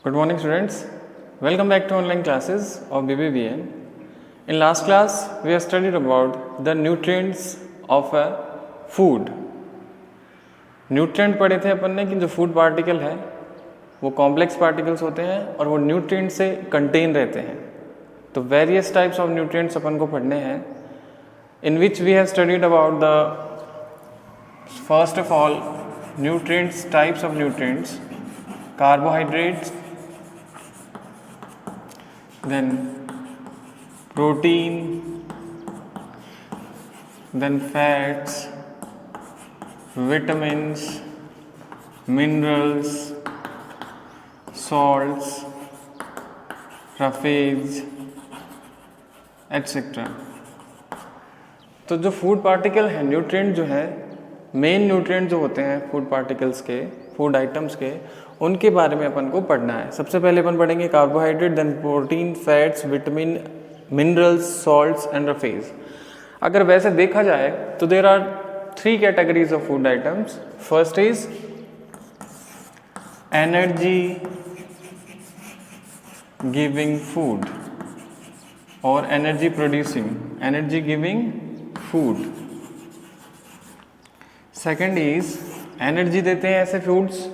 Good morning students. Welcome back to online classes of BBVN. In last class we have studied about the nutrients of a food. Nutrient पढ़े थे अपन ने कि जो food particle है वो complex particles होते हैं और वो न्यूट्रिएंट से कंटेन रहते हैं. तो वेरियस टाइप्स ऑफ न्यूट्रिएंट्स अपन को पढ़ने हैं in which we have studied about the first of all nutrients, types of nutrients, carbohydrates, then protein, then fats, vitamins, minerals, salts, roughage, etc. तो जो फूड पार्टिकल है, न्यूट्रिएंट जो है, main nutrient जो होते हैं फूड पार्टिकल्स के, food items के, उनके बारे में अपन को पढ़ना है. सबसे पहले अपन पढ़ेंगे carbohydrate, then protein, fats, vitamin, minerals, salts and roughage. अगर वैसे देखा जाए तो there are 3 categories of food items. First is energy giving food और energy producing, energy giving food. Second is energy देते हैं ऐसे फूड्स,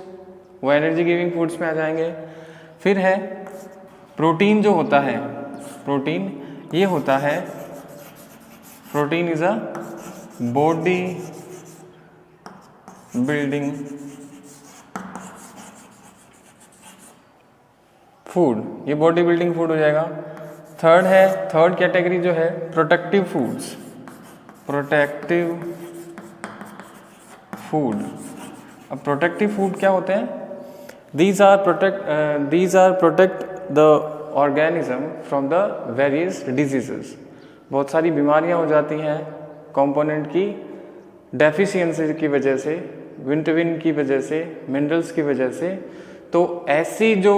वो एनर्जी गिविंग फूड्स में आ जाएंगे. फिर है प्रोटीन जो होता है, प्रोटीन ये होता है, protein is a body building food, ये बॉडी बिल्डिंग फूड हो जाएगा. थर्ड है, थर्ड कैटेगरी जो है प्रोटेक्टिव फूड्स, प्रोटेक्टिव फूड. अब प्रोटेक्टिव फूड क्या होते हैं? These are protect the organism from the various diseases. बहुत सारी बीमारियां हो जाती हैं कंपोनेंट की डेफिशिएंसी की वजह से, विटामिन की वजह से, मिनरल्स की वजह से. तो ऐसी जो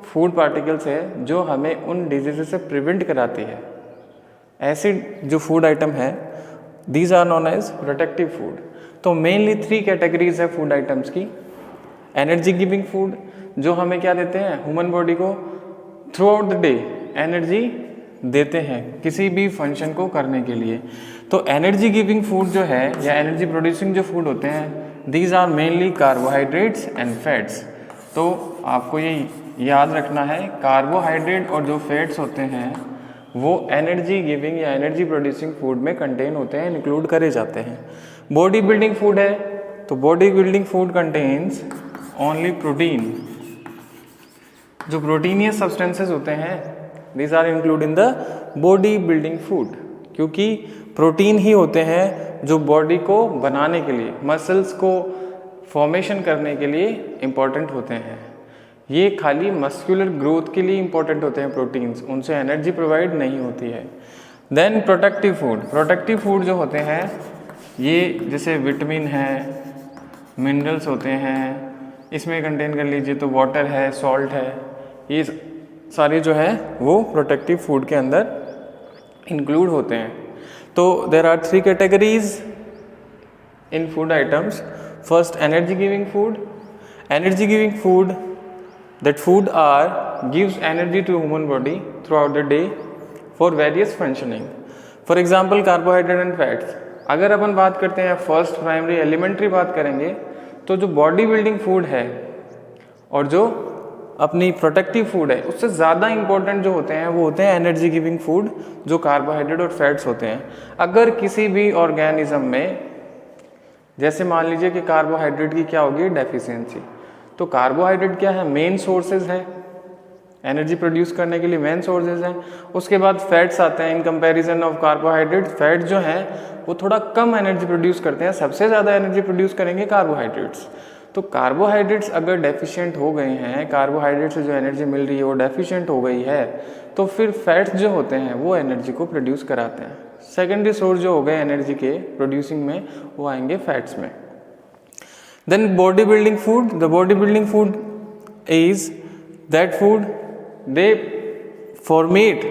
फूड पार्टिकल्स है जो हमें उन डिजीजेस से प्रिवेंट कराती है, ऐसी जो फूड आइटम है, these are known as protective food. तो मेनली 3 कैटेगरीज है फूड आइटम्स की. एनर्जी गिविंग फूड जो हमें क्या देते हैं, ह्यूमन बॉडी को throughout the day energy देते हैं किसी भी फंक्शन को करने के लिए. तो एनर्जी गिविंग फूड जो है या एनर्जी प्रोड्यूसिंग जो फूड होते हैं, these are mainly carbohydrates and fats. तो आपको ये याद रखना है, कार्बोहाइड्रेट और जो फैट्स होते हैं वो एनर्जी गिविंग या एनर्जी प्रोड्यूसिंग फूड में कंटेन होते हैं, इंक्लूड करे जाते हैं. बॉडी बिल्डिंग फूड है तो body building food contains only protein. जो प्रोटीनियस सब्सटेंसेस होते हैं, these are include in the body building food, क्योंकि प्रोटीन ही होते हैं जो बॉडी को बनाने के लिए, मसल्स को फॉर्मेशन करने के लिए इम्पॉर्टेंट होते हैं. ये खाली मस्कुलर ग्रोथ के लिए इम्पॉर्टेंट होते हैं प्रोटीन्स, उनसे एनर्जी प्रोवाइड नहीं होती है. Then protective food, protective food जो होते हैं ये जैसे विटामिन है, मिनरल्स होते हैं, इसमें कंटेन कर लीजिए तो वाटर है, सॉल्ट है, ये सारे जो है वो प्रोटेक्टिव फूड के अंदर इंक्लूड होते हैं. तो there are 3 categories in food items. First energy giving food. Energy giving food, that food are gives energy to human body throughout the day for various functioning. For example carbohydrate and fats. अगर अपन बात करते हैं first primary elementary बात करेंगे तो जो body building food है और जो अपनी प्रोटेक्टिव फूड है, उससे ज़्यादा इंपॉर्टेंट जो होते हैं वो होते हैं एनर्जी गिविंग फूड, जो कार्बोहाइड्रेट और फैट्स होते हैं. अगर किसी भी ऑर्गेनिज्म में, जैसे मान लीजिए कि कार्बोहाइड्रेट की क्या होगी, डेफिशिएंसी, तो कार्बोहाइड्रेट क्या है, मेन सोर्सेज है एनर्जी प्रोड्यूस करने के लिए, मेन सोर्सेज हैं. उसके बाद फैट्स आते हैं. In comparison of carbohydrate, fat जो हैं वो थोड़ा कम एनर्जी प्रोड्यूस करते हैं, सबसे ज़्यादा एनर्जी प्रोड्यूस करेंगे कार्बोहाइड्रेट्स. तो कार्बोहाइड्रेट्स अगर डेफिशिएंट हो गए हैं, कार्बोहाइड्रेट से जो एनर्जी मिल रही है वो डेफिशिएंट हो गई है, तो फिर फैट्स जो होते हैं वो एनर्जी को प्रोड्यूस कराते हैं. सेकेंडरी सोर्स जो हो गए एनर्जी के प्रोड्यूसिंग में वो आएंगे फैट्स में. Then body building food. The body building food is that food they formate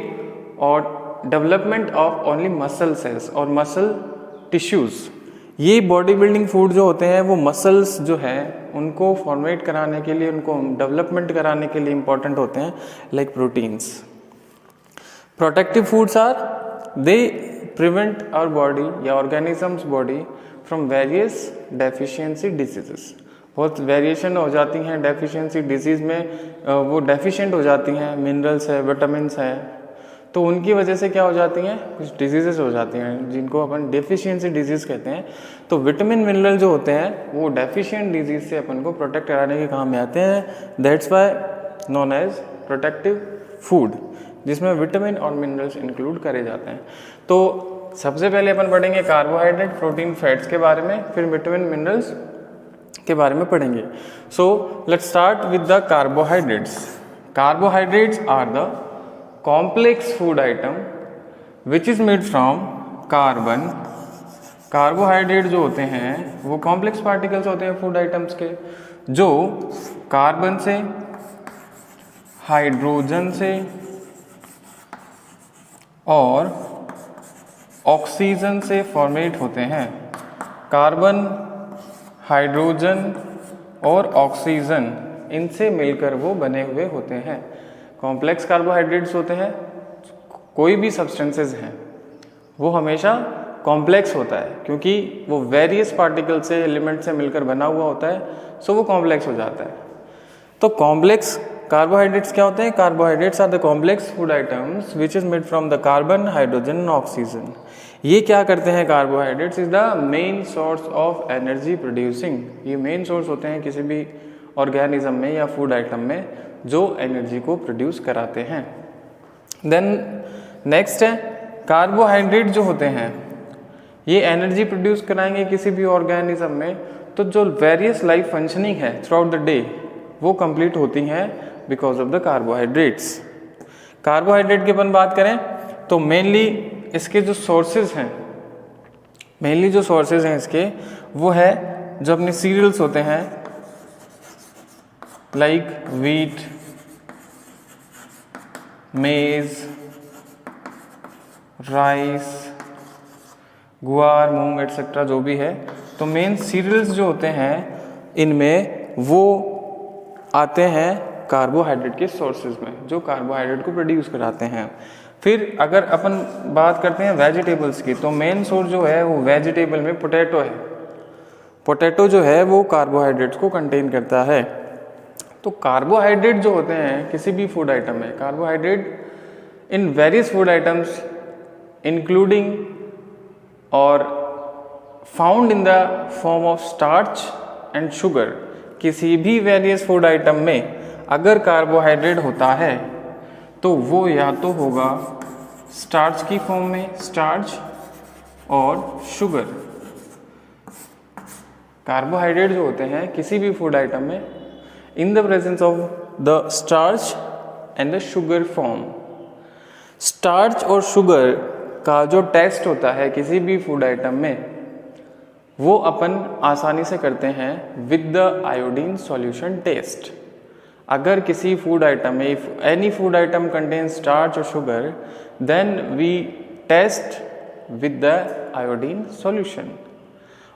और development of only muscle cells और मसल टिश्यूज. ये बॉडी बिल्डिंग फूड जो होते हैं वो मसल्स जो है उनको फॉर्मेट कराने के लिए, उनको डेवलपमेंट कराने के लिए इम्पॉर्टेंट होते हैं, like proteins. Protective foods are, they prevent our body या organisms body from various deficiency diseases. बहुत वेरिएशन हो जाती हैं डेफिशिएंसी डिजीज़ में, वो डेफिशिएंट हो जाती हैं, मिनरल्स है, विटामिन्स हैं, तो उनकी वजह से क्या हो जाती हैं, कुछ डिजीजेस हो जाती हैं जिनको अपन डेफिशिएंसी डिजीज़ कहते हैं। तो विटामिन मिनरल जो होते हैं वो डेफिशिएंट डिजीज़ से अपन को प्रोटेक्ट कराने के काम में आते हैं। That's why known as protective food, जिसमें विटामिन और मिनरल्स इंक्लूड करे जाते हैं। तो सबसे पहले अपन पढ़ेंगे कार्बोहाइड्रेट, प्रोटीन, फैट्स के बारे में, फिर विटामिन मिनरल्स के बारे में पढ़ेंगे। So let's start with the carbohydrates. Carbohydrates are the complex food item which is made from carbon. Carbohydrate जो होते हैं वो कॉम्प्लेक्स पार्टिकल्स होते हैं फूड आइटम्स के, जो कार्बन से, हाइड्रोजन से और ऑक्सीजन से फॉर्मेट होते हैं। कार्बन, हाइड्रोजन और ऑक्सीजन, इनसे मिलकर वो बने हुए होते हैं। कॉम्प्लेक्स कार्बोहाइड्रेट्स होते हैं, कोई भी सब्सटेंसेस हैं वो हमेशा कॉम्प्लेक्स होता है, क्योंकि वो वेरियस पार्टिकल से, एलिमेंट से मिलकर बना हुआ होता है, सो वो कॉम्प्लेक्स हो जाता है। तो कॉम्प्लेक्स कार्बोहाइड्रेट्स क्या होते हैं? Carbohydrates are the complex food items which is made from the carbon, hydrogen and oxygen. ये क्या करते हैं? Carbohydrates is the main source of energy producing. ये मेन सोर्स होते हैं किसी भी ऑर्गेनिज्म में या फूड आइटम में जो एनर्जी को प्रोड्यूस कराते हैं। देन नेक्स्ट है, कार्बोहाइड्रेट जो होते हैं ये एनर्जी प्रोड्यूस कराएंगे किसी भी ऑर्गेनिज्म में, तो जो वेरियस लाइफ फंक्शनिंग है थ्रू आउट द डे वो कंप्लीट होती हैं because of the carbohydrates. Carbohydrate की अपन बात करें तो मेनली इसके जो सोर्सेज हैं, इसके वो है जो अपने सीरियल्स होते हैं, लाइक वीट, मेज, राइस, गुआर, मूंग एटसेट्रा जो भी है। तो मेन सीरियल्स जो होते हैं इनमें वो आते हैं कार्बोहाइड्रेट के सोर्सेज में, जो कार्बोहाइड्रेट को प्रोड्यूस कराते हैं। फिर अगर अपन बात करते हैं वेजिटेबल्स की, तो मेन सोर्स जो है वो वेजिटेबल में पोटैटो है। पोटैटो जो है वो कार्बोहाइड्रेट्स को कंटेन करता है। तो कार्बोहाइड्रेट जो होते हैं किसी भी फूड आइटम में, carbohydrate in various food items including और found in the form of starch and sugar. किसी भी वेरियस फूड आइटम में अगर कार्बोहाइड्रेट होता है तो वो या तो होगा स्टार्च की फॉर्म में, स्टार्च और शुगर। कार्बोहाइड्रेट जो होते हैं किसी भी फूड आइटम में in the presence of the starch and the sugar form. Starch और शुगर का जो टेस्ट होता है किसी भी फूड आइटम में वो अपन आसानी से करते हैं with the iodine solution test. अगर किसी फूड आइटम में, if any food item contains starch और sugar, then we test with the iodine solution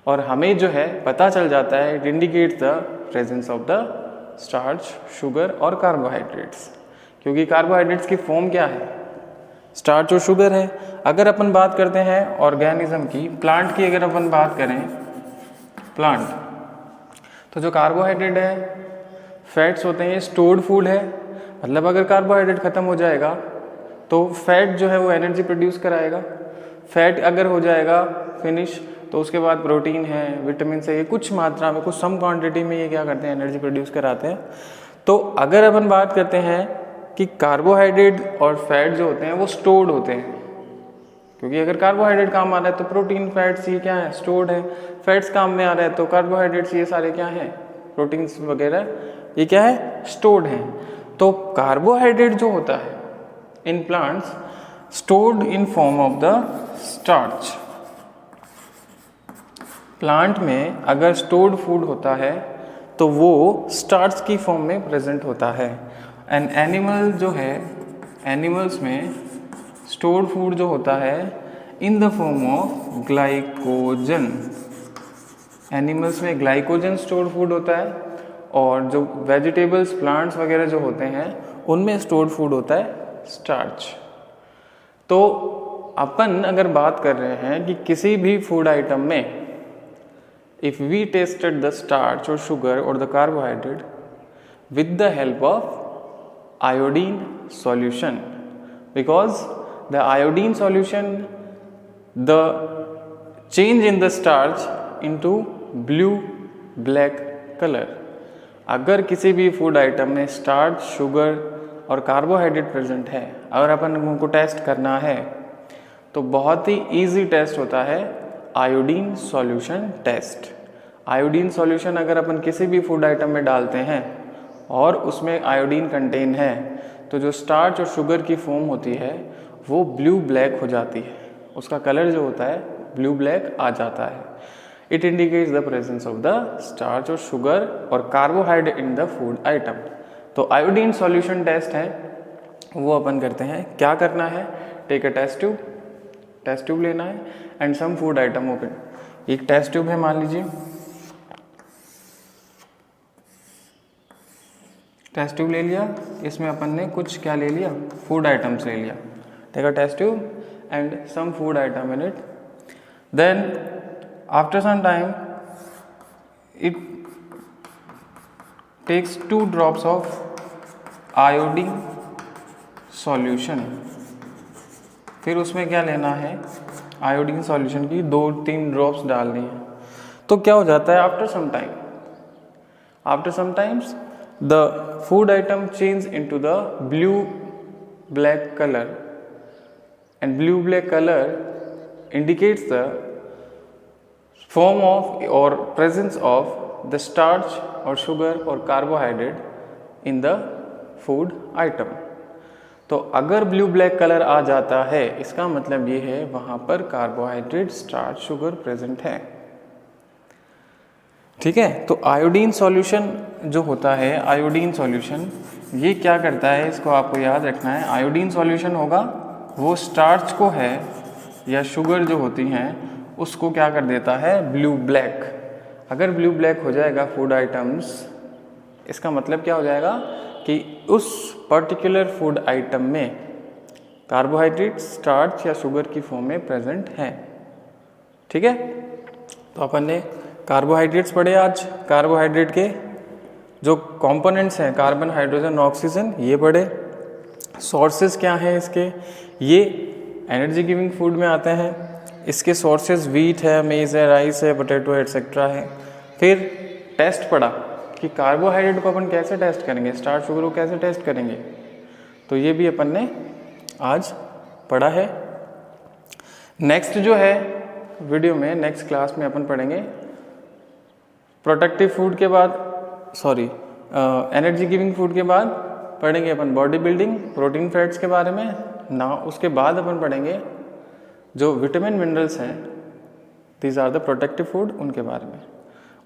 और हमें जो है पता चल जाता है, it indicates the presence of the starch, sugar और कार्बोहाइड्रेट्स। क्योंकि कार्बोहाइड्रेट्स की फॉर्म क्या है? स्टार्च और शुगर है। अगर अपन बात करते हैं ऑर्गेनिज्म की, प्लांट की अगर अपन बात करें, प्लांट, तो जो कार्बोहाइड्रेट है, फैट्स होते हैं, ये स्टोर्ड फूड है। मतलब अगर कार्बोहाइड्रेट खत्म हो जाएगा तो फैट जो है वो एनर्जी प्रोड्यूस कराएगा। फैट अगर हो जाएगा फिनिश तो उसके बाद प्रोटीन है, विटामिन है, ये कुछ मात्रा में, कुछ सम क्वांटिटी में ये क्या करते हैं? एनर्जी प्रोड्यूस कराते हैं। तो अगर अपन बात करते हैं कि कार्बोहाइड्रेट और फैट जो होते हैं वो स्टोर्ड होते हैं, क्योंकि अगर कार्बोहाइड्रेट काम आ रहा है तो प्रोटीन, फैट्स ये क्या है? स्टोर्ड है। फैट्स काम में आ रहा है तो कार्बोहाइड्रेट्स ये सारे क्या हैं? प्रोटीन्स वगैरह ये क्या है? स्टोर्ड हैं। तो कार्बोहाइड्रेट जो होता है in plants stored in form of the starch. Plant में अगर स्टोर्ड फूड होता है तो वो स्टार्च की फॉर्म में प्रेजेंट होता है। एंड एनिमल जो है, एनिमल्स में स्टोर्ड फूड जो होता है इन the form of glycogen. Animals में ग्लाइकोजन स्टोर्ड फूड होता है और जो वेजिटेबल्स, प्लांट्स वगैरह जो होते हैं उनमें स्टोर्ड फूड होता है स्टार्च। तो अपन अगर बात कर रहे हैं कि किसी भी फूड आइटम में if we tested the starch or sugar or the carbohydrate with the help of iodine solution, because the iodine solution, the change in the starch into blue black color, अगर किसी भी food item में starch, sugar और carbohydrate present है, अगर अपन उनको test करना है तो बहुत ही इजी टेस्ट होता है iodine solution test. Iodine solution अगर अपन किसी भी फूड आइटम में डालते हैं और उसमें आयोडीन कंटेन है तो जो स्टार्च और शुगर की फॉर्म होती है वो ब्लू ब्लैक हो जाती है, उसका कलर जो होता है ब्लू ब्लैक आ जाता है। It indicates the presence of the starch और शुगर और carbohydrate in the food item. तो आयोडीन सॉल्यूशन टेस्ट है वो अपन करते हैं। क्या करना है, टेक अ टेस्ट ट्यूब लेना है and some food item open. एक टेस्ट ट्यूब है मान लीजिए, टेस्ट ट्यूब ले लिया, इसमें अपन ने कुछ क्या ले लिया, फूड आइटम्स ले लिया। Take a test tube and some food item in it, then after some time it takes 2 drops of iodine solution. फिर उसमें क्या लेना है, आयोडीन सॉल्यूशन की 2-3 ड्रॉप्स डालनी है। तो क्या हो जाता है, after some times the food item change into the blue black color, and blue black color indicates the form of or presence of the starch or sugar or carbohydrate in the food item। तो अगर blue black colour आ जाता है इसका मतलब ये है वहाँ पर कार्बोहाइड्रेट, स्टार्च, शुगर प्रेजेंट है। ठीक है, तो आयोडीन सॉल्यूशन जो होता है, आयोडीन सॉल्यूशन ये क्या करता है इसको आपको याद रखना है। आयोडीन सॉल्यूशन होगा वो स्टार्च को है या शुगर जो होती हैं उसको क्या कर देता है, ब्लू ब्लैक। अगर ब्लू ब्लैक हो जाएगा फूड आइटम्स, इसका मतलब क्या हो जाएगा कि उस पर्टिकुलर फूड आइटम में कार्बोहाइड्रेट, स्टार्च या शुगर की फॉर्म में प्रेजेंट है। ठीक है, तो अपन ने कार्बोहाइड्रेट्स पढ़े आज। कार्बोहाइड्रेट के जो कंपोनेंट्स हैं, कार्बन, हाइड्रोजन, ऑक्सीजन, ये पढ़े। सोर्सेज क्या हैं इसके, ये एनर्जी गिविंग फूड में आते हैं। इसके सोर्सेज वीट है, मेज है, राइस है, पोटैटो एटसेट्रा है। फिर टेस्ट पढ़ा कि कार्बोहाइड्रेट को अपन कैसे टेस्ट करेंगे, स्टार्च, शुगर को कैसे टेस्ट करेंगे, तो ये भी अपन ने आज पढ़ा है। नेक्स्ट जो है वीडियो में, नेक्स्ट क्लास में अपन पढ़ेंगे प्रोटेक्टिव फूड के बाद, एनर्जी गिविंग फूड के बाद पढ़ेंगे अपन बॉडी बिल्डिंग, प्रोटीन फैट्स के बारे में ना। उसके बाद अपन पढ़ेंगे जो विटामिन मिनरल्स हैं, these are the protective food, उनके बारे में।